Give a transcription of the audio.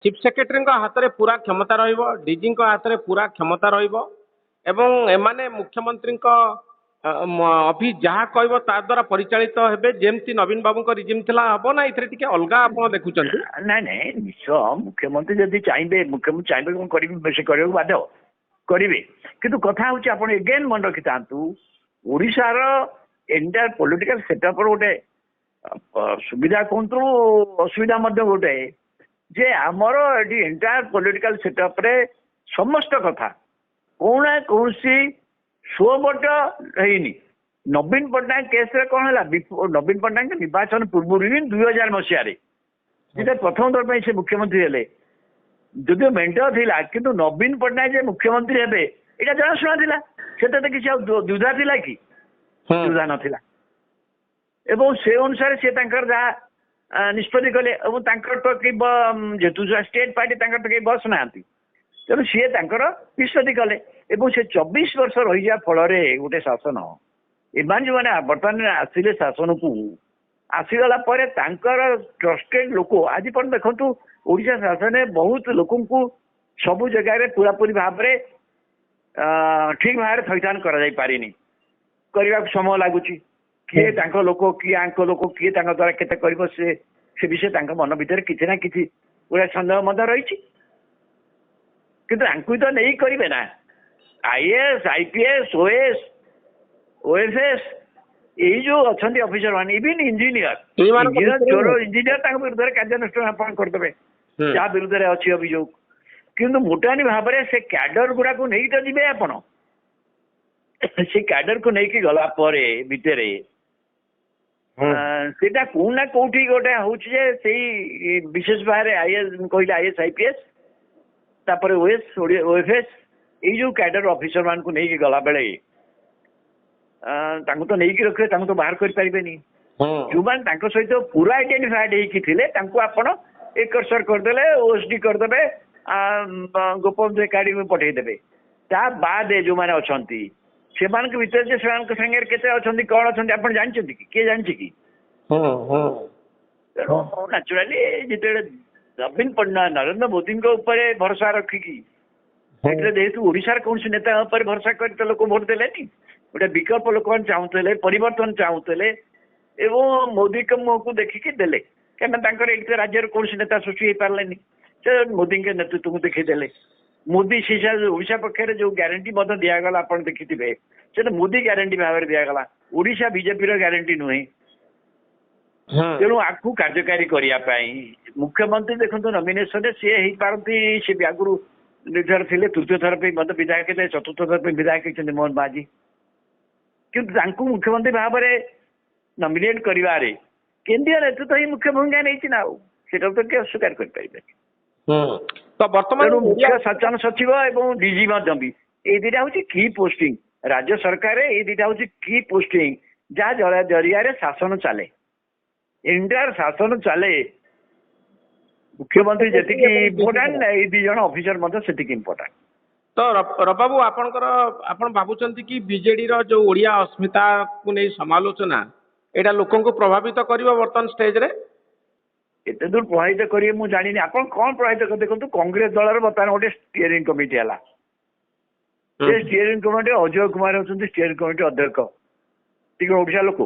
Chief ସେକ୍ରେଟାରୀଙ୍କ ହାତରେ ପୁରା କ୍ଷମତା ରହିବ, ଡିଜିଙ୍କ ହାତରେ ପୁରା କ୍ଷମତା ରହିବ ଏବଂ ଏମାନେ ମୁଖ୍ୟମନ୍ତ୍ରୀଙ୍କ ଅଫିସ ଯାହା କହିବ ତା ଦ୍ୱାରା ପରିଚାଳିତ ହେବେ। ଯେମିତି ନବୀନ ବାବୁଙ୍କ ରିଜିମ୍ ଥିଲା ହବ ନା ଏଥିରେ ଟିକେ ଅଲଗା ଆପଣ ଦେଖୁଛନ୍ତି? ନାଇଁ ନାଇଁ ନିଶ୍ଚୟ ମୁଖ୍ୟମନ୍ତ୍ରୀ ଯଦି ଚାହିଁବେ, ମୁଖ୍ୟମନ୍ତ୍ରୀ ଚାହିଁବେ କଣ କରିବେ, ସେ କରିବାକୁ ବାଧ୍ୟ କରିବେ। କିନ୍ତୁ କଥା ହଉଛି ଆପଣ ଏଗେନ୍ ମନେ ରଖିଥାନ୍ତୁ, ଓଡ଼ିଶାର ଏଣ୍ଟାୟାର ପଲିଟିକାଲ ସେଟଅପର ଗୋଟେ ସୁବିଧା କୁହନ୍ତୁ ଅସୁବିଧା ମଧ୍ୟ ଗୋଟେ ଯେ ଆମର ଏଠି ଏଣ୍ଟାୟାର ପଲିଟିକାଲ ସେଟଅପରେ ସମସ୍ତ କଥା କୌଣସି ସ୍ୱବଟ ହେଇନି। ନବୀନ ପଟ୍ଟନାୟକ କେସରେ କଣ ହେଲା, ନବୀନ ପଟ୍ଟନାୟକ ନିର୍ବାଚନ ପୂର୍ବରୁ ହିଁ 2000 ମସିହାରେ ଯେତେ ପ୍ରଥମ ଥର ପାଇଁ ସେ ମୁଖ୍ୟମନ୍ତ୍ରୀ ହେଲେ, ଯଦିଓ ମେଣ୍ଟ ଥିଲା କିନ୍ତୁ ନବୀନ ପଟ୍ଟନାୟକ ଯେ ମୁଖ୍ୟମନ୍ତ୍ରୀ ହେବେ ଏଇଟା ଜଣାଶୁଣା ଥିଲା। ସେଥିରେ କିଛି ଆଉ ଦ୍ୱିଧା ଥିଲା କି? ଦ୍ୱିଧା ନଥିଲା। ଏବଂ ସେ ଅନୁସାରେ ସେ ତାଙ୍କର ଯାହା ନିଷ୍ପତ୍ତି କଲେ ଏବଂ ତାଙ୍କର ତ କେହି ଯେହେତୁ ଷ୍ଟେଟ୍ ପାର୍ଟି ତାଙ୍କର ତ କେହି ବସ୍ ନାହାନ୍ତି, ତେଣୁ ସିଏ ତାଙ୍କର ନିଷ୍ପତ୍ତି କଲେ ଏବଂ ସେ 24 ବର୍ଷ ରହିଯିବା ଫଳରେ ଗୋଟେ ଶାସନ ଏମାନେ ଯେଉଁମାନେ ବର୍ତ୍ତମାନ ଆସିଲେ ଶାସନକୁ, ଆସିଗଲା ପରେ ତାଙ୍କର ଟ୍ରଷ୍ଟେଡ ଲୋକ ଆଜି ପର୍ଯ୍ୟନ୍ତ ଦେଖନ୍ତୁ ଓଡ଼ିଶା ଶାସନରେ ବହୁତ ଲୋକଙ୍କୁ ସବୁ ଜାଗାରେ ପୁରାପୁରି ଭାବରେ ଠିକ ଭାବରେ ଥଇଥାନ କରାଯାଇ ପାରିନି, କରିବାକୁ ସମୟ ଲାଗୁଛି। କିଏ ତାଙ୍କ ଲୋକ, କିଏ ଆଙ୍କ ଲୋକ, କିଏ ତାଙ୍କ ଦ୍ୱାରା କେତେ କରିବ, ସେ ବିଷୟ ତାଙ୍କ ମନ ଭିତରେ କିଛି ନା କିଛି ଗୋଟେ ସନ୍ଦେହ ମଧ୍ୟ ରହିଛି। କିନ୍ତୁ ଆଙ୍କୁ ତ ନେଇ କରିବେ ନା, IAS, IPS, OS, OFS ଏଇ ଯୋଉ ଅଛନ୍ତି ଅଫିସର ମାନେ, ଇଭିନ୍ ଇଞ୍ଜିନିୟର ଚୋର ଇଞ୍ଜିନିୟର ତାଙ୍କ ବିରୁଦ୍ଧରେ କାର୍ଯ୍ୟାନୁଷ୍ଠାନ ଆପଣ କରିଦେବେ ଯାହା ବିରୁଦ୍ଧରେ ଅଛି ଅଭିଯୋଗ। କିନ୍ତୁ ମୋଟାନି ଭାବରେ ସେ କ୍ୟାଡର ଗୁଡାକୁ ନେଇକି ତ ଯିବେ ଆପଣ। ସେ କ୍ୟାଡରକୁ ନେଇକି ଗଲା ପରେ ଭିତରେ ସେଇଟା କୋଉ ନା କୋଉଠି ଗୋଟେ ହଉଛି ଯେ ସେଇ ବିଶେଷ ଭାବରେ କହିଲେ IAS, IPS, ତାପରେ OS, OFS ଏଇ ଯୋଉ କ୍ୟାଡର ଅଫିସର ମାନଙ୍କୁ ନେଇକି ଗଲା ବେଳେ ତାଙ୍କୁ ତ ନେଇକି ରଖିବେ, ତାଙ୍କୁ ତ ବାହାର କରିପାରିବେନି। ଯୋଉମାନେ ତାଙ୍କ ସହିତ ପୁରା ଆଇଡେଣ୍ଟିଫାଏଡ ହେଇକି ଥିଲେ ତାଙ୍କୁ ଆପଣ ଏକର୍ସର କରିଦେଲେ, OSD କରିଦେବେ, ଗୋପବନ୍ଧୁ ଏକାଡେମୀ ପଠେଇଦେବେ। ତା ବାଦେ ଯୋଉମାନେ ଅଛନ୍ତି ସେମାନଙ୍କ ଭିତରେ ଯେ ସେମାନଙ୍କ ସାଙ୍ଗରେ କେତେ ଅଛନ୍ତି କଣ ଅଛନ୍ତି ଆପଣ ଜାଣିଛନ୍ତି କି? କିଏ ଜାଣିଛି କି? ତେଣୁ ନ୍ୟାଚୁରାଲି ଯେତେବେଳେ ନବୀନ ପଟ୍ଟନାୟକ ନରେନ୍ଦ୍ର ମୋଦିଙ୍କ ଉପରେ ଭରସା ରଖିକି ସେଥିରେ ଯେହେତୁ ଓଡ଼ିଶାର କୌଣସି ନେତା ଉପରେ ଭରସା କରି ତ ଲୋକ ଭୋଟ ଦେଲେନି, ଗୋଟେ ବିକଳ୍ପ ଲୋକମାନେ ଚାହୁଁଥିଲେ, ପରିବର୍ତ୍ତନ ଚାହୁଁଥିଲେ ଏବଂ ମୋଦିଙ୍କ ମୁହଁକୁ ଦେଖିକି ଦେଲେ। କାହିଁକିନା ତାଙ୍କର ଏଠି ରାଜ୍ୟରେ କୌଣସି ନେତା ସୃଷ୍ଟି ହେଇପାରିଲେନି, ସେ ମୋଦିଙ୍କ ନେତୃତ୍ୱକୁ ଦେଖିଦେଲେ। ମୋଦି ଓଡ଼ିଶା ପକ୍ଷରେ ଯୋଉ ଗ୍ୟାରେଣ୍ଟି ମଧ୍ୟ ଦିଆଗଲା ଆପଣ ଦେଖିଥିବେ, ସେଟା ମୋଦି ଗ୍ୟାରେଣ୍ଟି ଭାବରେ ଦିଆଗଲା, ଓଡ଼ିଶା ବିଜେପିର ଗ୍ୟାରେଣ୍ଟି ନୁହେଁ। ତେଣୁ ଆକୁ କାର୍ଯ୍ୟକାରୀ କରିବା ପାଇଁ ମୁଖ୍ୟମନ୍ତ୍ରୀ ଦେଖନ୍ତୁ ନମିନେସନରେ ସିଏ ହେଇପାରନ୍ତି, ସେ ଆଗରୁ ନିର୍ଦ୍ଧାର ଥିଲେ, ତୃତୀୟ ଥର ପାଇଁ ମଧ୍ୟ ବିଧାୟକ ଥିଲେ, ଚତୁର୍ଥ ଥର ପାଇଁ ବିଧାୟକ ହେଇଛନ୍ତି ମୋହନ ମାଝୀ। କିନ୍ତୁ ତାଙ୍କୁ ମୁଖ୍ୟମନ୍ତ୍ରୀ ଭାବରେ ନମିନେଟ କରିବାରେ କେନ୍ଦ୍ରୀୟ ନେତୃତ୍ୱ ହିଁ ମୁଖ୍ୟ ଭୂମିକା ନେଇଛି ନା, ଆଉ ସେଟାକୁ ତ କିଏ ଅସ୍ୱୀକାର କରିପାରିବେନି। ତ ବର୍ତ୍ତମାନ ମୁଖ୍ୟ ଶାସନ ସଚିବ ଏବଂ ଡିଜି ମଧ୍ୟ ବି ଏଇ ଦିଟା ହଉଛି କି ପୋଷ୍ଟିଂ ରାଜ୍ୟ ସରକାର, ଏଇ ଦିଟା ହଉଛି କି ପୋଷ୍ଟିଂ ଯାହା ଜରିଆରେ ଶାସନ ଚାଲେ, ଏଣ୍ଟାୟାର ଶାସନ ଚାଲେ। ମୁଖ୍ୟମନ୍ତ୍ରୀ ଯେତିକି ଇମ୍ପୋର୍ଟାଣ୍ଟ, ଏଇ 2 ଜଣ ଅଫିସର ମଧ୍ୟ ସେତିକି ଇମ୍ପୋର୍ଟାଣ୍ଟ। ତ ରବାବୁ ଆପଣ ଭାବୁଛନ୍ତି କି ବିଜେଡିର ଯୋଉ ଓଡ଼ିଆ ଅସ୍ମିତାକୁ ନେଇ ସମାଲୋଚନା ଏଇଟା ଲୋକଙ୍କୁ ପ୍ରଭାବିତ କରିବ ବର୍ତ୍ତମାନ ଷ୍ଟେଜରେ? କେତେ ଦୂର ପ୍ରଭାବିତ କରିବେ ମୁଁ ଜାଣିନି। ଆପଣ କଣ ପ୍ରଭାବିତ କରିବେ ଦେଖନ୍ତୁ, କଂଗ୍ରେସ ଦଳର ବର୍ତ୍ତମାନ ଗୋଟେ ଷ୍ଟିୟରିଂ କମିଟି ହେଲା। ସେ ଷ୍ଟିୟରିଂ କମିଟି ଅଜୟ କୁମାର ହେଉଛନ୍ତି ଷ୍ଟିୟରିଂ କମିଟି ଅଧ୍ୟକ୍ଷ, ଟିକେ ଓଡ଼ିଶା ଲୋକ।